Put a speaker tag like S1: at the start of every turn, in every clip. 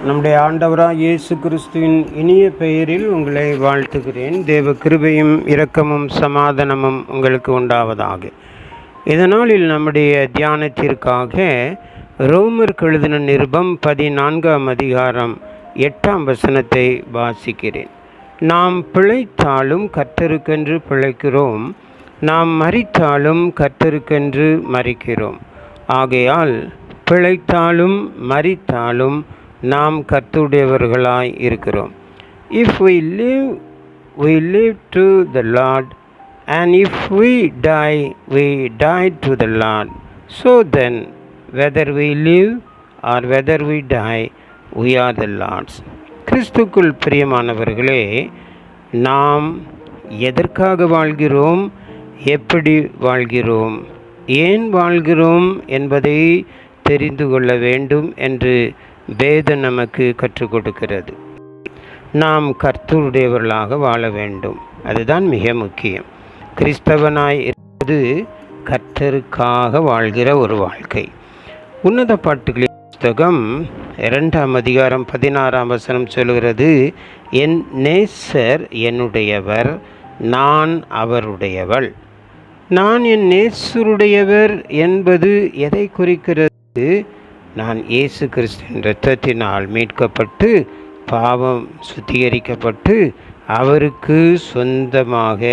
S1: நம்முடைய ஆண்டவராக இயேசு கிறிஸ்துவின் இனிய பெயரில் உங்களை வாழ்த்துகிறேன். தேவ கிருபையும் இரக்கமும் சமாதானமும் உங்களுக்கு உண்டாவதாக. இதனாலில் நம்முடைய தியானத்திற்காக ரோமருக்கு எழுதின நிருபம் 14ஆம் அதிகாரம் 8ஆம் வசனத்தை வாசிக்கிறேன். நாம் பிழைத்தாலும் கர்த்தருக்கென்று பிழைக்கிறோம், நாம் மரித்தாலும் கர்த்தருக்கென்று மரிக்கிறோம். ஆகையால் பிழைத்தாலும் மரித்தாலும் நாம் கர்த்தருடையவர்களாய் இருக்கிறோம். If we live to the Lord, and if we die to the Lord. So then, whether we live or whether we die, we are the Lord's. கிறிஸ்துக்குள் பிரியமானவர்களே, நாம் எதற்காக வாழ்கிறோம், எப்படி வாழ்கிறோம், ஏன் வாழ்கிறோம் என்பதை தெரிந்து கொள்ள வேண்டும் என்று வேதம் நமக்கு கற்றுக் கொடுக்கிறது. நாம் கர்த்தருடையவர்களாக வாழ வேண்டும். அதுதான் மிக முக்கியம். கிறிஸ்தவனாய் இருப்பது கர்த்தருக்காக வாழ்கிற ஒரு வாழ்க்கை. உன்னத பாட்டுகளின் புத்தகம் 2ஆம் அதிகாரம் 16ஆம் வசனம் சொல்கிறது, என் நேசர் என்னுடையவர், நான் அவருடையவள். நான் என் நேசருடையவர் என்பது எதை குறிக்கிறது? நான் இயேசு கிறிஸ்துவின் இரத்தத்தினால் மீட்கப்பட்டு பாவம் சுத்திகரிக்கப்பட்டு அவருக்கு சொந்தமாக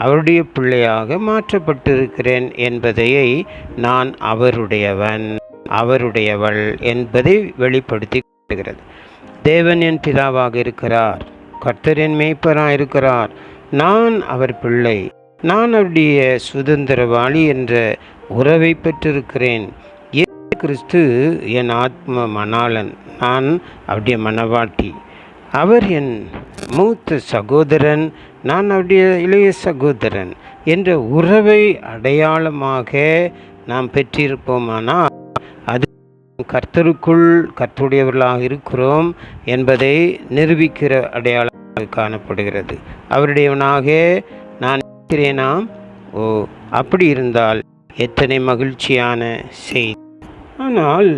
S1: அவருடைய பிள்ளையாக மாற்றப்பட்டிருக்கிறேன் என்பதையை நான் அவருடையவன் அவருடையவள் என்பதை வெளிப்படுத்தி காட்டுகிறது. தேவன் என் பிதாவாக இருக்கிறார், கர்த்தர் என் மேய்ப்பராக இருக்கிறார், நான் அவர் பிள்ளை, நான் அவருடைய சுதந்திரவாளி என்ற உறவை பெற்றிருக்கிறேன். கிறிஸ்து என் ஆத்ம மணாளன், நான் அவருடைய மணவாட்டி. அவர் என் மூத்த சகோதரன், நான் அவருடைய இளைய சகோதரன் என்ற உறவை அடையாளமாக நாம் பெற்றிருப்போமானால் அது கர்த்தருக்குள் கர்த்தருடையவர்களாக இருக்கிறோம் என்பதை நிரூபிக்கிற அடையாளமாக காணப்படுகிறது. அவருடையவனாக நான் இருக்கிறேனா? அப்படி இருந்தால் எத்தனை மகிழ்ச்சியான செய்தி. ஆனால்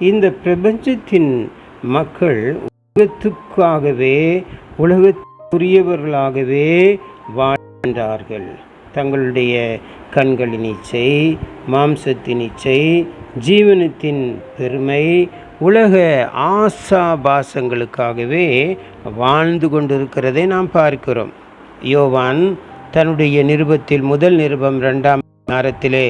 S1: இந்த பிரபஞ்சத்தின் மக்கள் உலகத்துக்காகவே உலகத்துக்குரியவர்களாகவே வாழ்கின்றார்கள். தங்களுடைய கண்களின் இச்சை, மாம்சத்தின் இச்சை, ஜீவனத்தின் பெருமை, உலக ஆசாபாசங்களுக்காகவே வாழ்ந்து கொண்டிருக்கிறதை நாம் பார்க்கிறோம். யோவான் தன்னுடைய நிருபத்தில் முதல் நிருபம் 2ஆம் அதிகாரத்திலே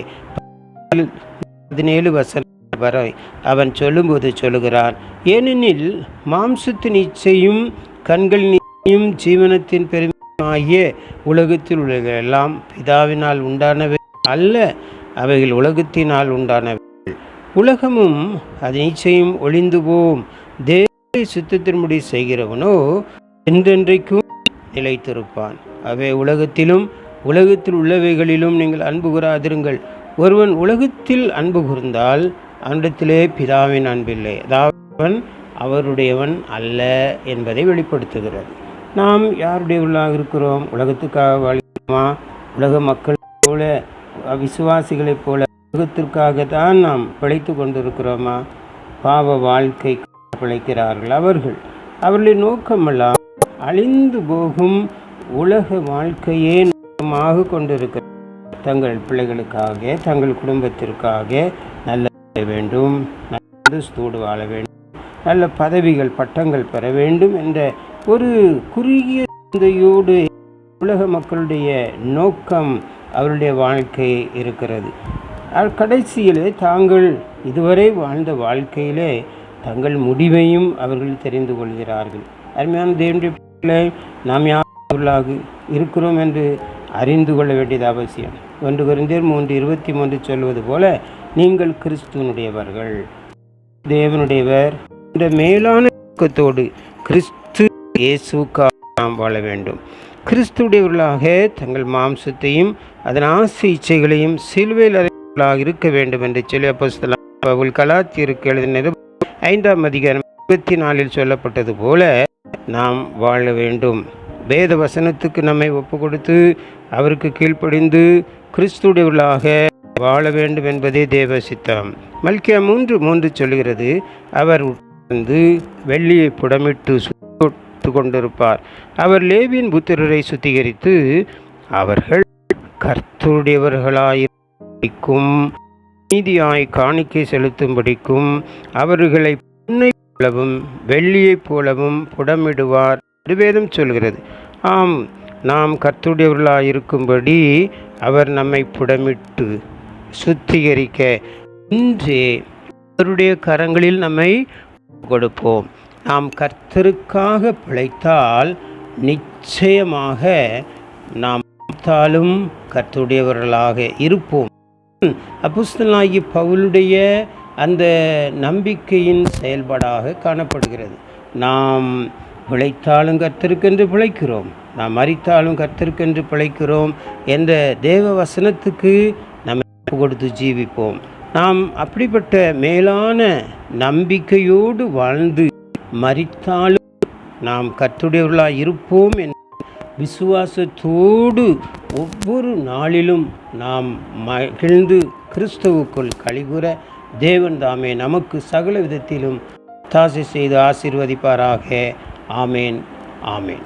S1: 17 வசனம் வரை அவன் சொல்லும்போது சொல்லுகிறான், ஏனெனில் மாம்சத்தின் இச்சையும் கண்களின் இச்சையும் ஜீவனத்தின் பெருமையாகிய உலகத்தில் உள்ளவைகளெல்லாம் பிதாவினால் உண்டானவை அல்ல, அவைகள் உலகத்தினால் உண்டானவை. உலகமும் அதன் இச்சையும் ஒளிந்து போம், தேவ சித்தத்தின்படி செய்கிறவனோ என்றென்றைக்கும் நிலைத்திருப்பான். அவை உலகத்திலும் உலகத்தில் உள்ளவைகளிலும் நீங்கள் அன்பு கூறாதிருங்கள். ஒருவன் உலகத்தில் அன்பு கூர்ந்தால் அவனிடத்திலே பிதாவின் அன்பில்லை, அதாவது அவருடையவன் அல்ல என்பதை வெளிப்படுத்துகிறது. நாம் யாருடையவர்களாக இருக்கிறோம்? உலகத்துக்காக வாழ்கிறோமா? உலக மக்கள் போல, விசுவாசிகளைப் போல உலகத்திற்காக தான் நாம் பிழைத்து கொண்டிருக்கிறோமா? பாவ வாழ்க்கை பிழைக்கிறார்கள் அவர்களின் நோக்கமெல்லாம் அழிந்து போகும் உலக வாழ்க்கையே நோக்கமாக கொண்டிருக்கிறார். தங்கள் பிள்ளைகளுக்காக, தங்கள் குடும்பத்திற்காக நல்ல வேண்டும், நல்ல ஸ்தூடு வாழ வேண்டும், நல்ல பதவிகள் பட்டங்கள் பெற வேண்டும் என்ற ஒரு குறுகிய சிந்தையோடு உலக மக்களுடைய நோக்கம் அவருடைய வாழ்க்கை இருக்கிறது. கடைசியிலே தாங்கள் இதுவரை வாழ்ந்த வாழ்க்கையிலே தங்கள் முடிவையும் அவர்கள் தெரிந்து கொள்கிறார்கள். அருமையான தேவனுடைய பிள்ளைகளை நாம் யாராக இருக்கிறோம் என்று அறிந்து கொள்ள வேண்டியது அவசியம். 1 கொரிந்தியர் 3:23 சொல்வது போல, நீங்கள் கிறிஸ்துவனுடையவர்கள், தேவனுடையவர் என்ற மேலான நோக்கத்தோடு கிறிஸ்து இயேசுக்காக நாம் வாழ வேண்டும். கிறிஸ்துடையவர்களாக தங்கள் மாம்சத்தையும் அதன் ஆசை இச்சைகளையும் சிலுவையில் அறையவர்களாக இருக்க வேண்டும் என்று சொல்லி அப்போஸ்தலன் பவுல் கலாத்தியருக்கு எழுதின 5ஆம் அதிகாரம் 24 சொல்லப்பட்டது போல நாம் வாழ வேண்டும். வேத வசனத்துக்கு நம்மை ஒப்பு கொடுத்து அவருக்கு கீழ்ப்படிந்து கிறிஸ்துடையவர்களாக வாழ வேண்டும் என்பதே தேவ சித்தம். மல்கியா 3:3 சொல்கிறது, அவர் வந்து வெள்ளியை புடமிட்டு சுட்டு கொண்டிருப்பார். அவர் லேவியின் புத்திரரை சுத்திகரித்து அவர்கள் கர்த்தருடையவர்களாயிருக்கும் நீதியாய் காணிக்கை செலுத்தும்படிக்கும் அவர்களை பொன்னைப் போலவும் வெள்ளியைப் போலவும் புடமிடுவார் என்று வேதம் சொல்கிறது. ஆம், நாம் கர்த்தருடையவர்களாயிருக்கும்படி அவர் நம்மை புடமிட்டு சுத்திகரிக்க இன்றே அவருடைய கரங்களில் நம்மை கொடுப்போம். நாம் கர்த்தருக்காக பிழைத்தால் நிச்சயமாக நாம் கர்த்தருடையவர்களாக இருப்போம். அப்போஸ்தலனாகிய பவுலுடைய அந்த நம்பிக்கையின் செயல்பாடாக காணப்படுகிறது. நாம் பிழைத்தாலும் கர்த்தருக்கென்று பிழைக்கிறோம், நாம் மரித்தாலும் கர்த்தருக்கென்று பிழைக்கிறோம் என்ற தேவ வசனத்துக்கு நம்ம கொடுத்து ஜீவிப்போம். நாம் அப்படிப்பட்ட மேலான நம்பிக்கையோடு வாழ்ந்து மரித்தாலும் நாம் கர்த்தருடையவர்களாக இருப்போம் என்ற விசுவாசத்தோடு ஒவ்வொரு நாளிலும் நாம் மகிழ்ந்து கிறிஸ்துவுக்குள் கழிவுற தேவன் தாமே நமக்கு சகல விதத்திலும் தாசை செய்து ஆசீர்வதிப்பாராக. ஆமேன், ஆமேன்.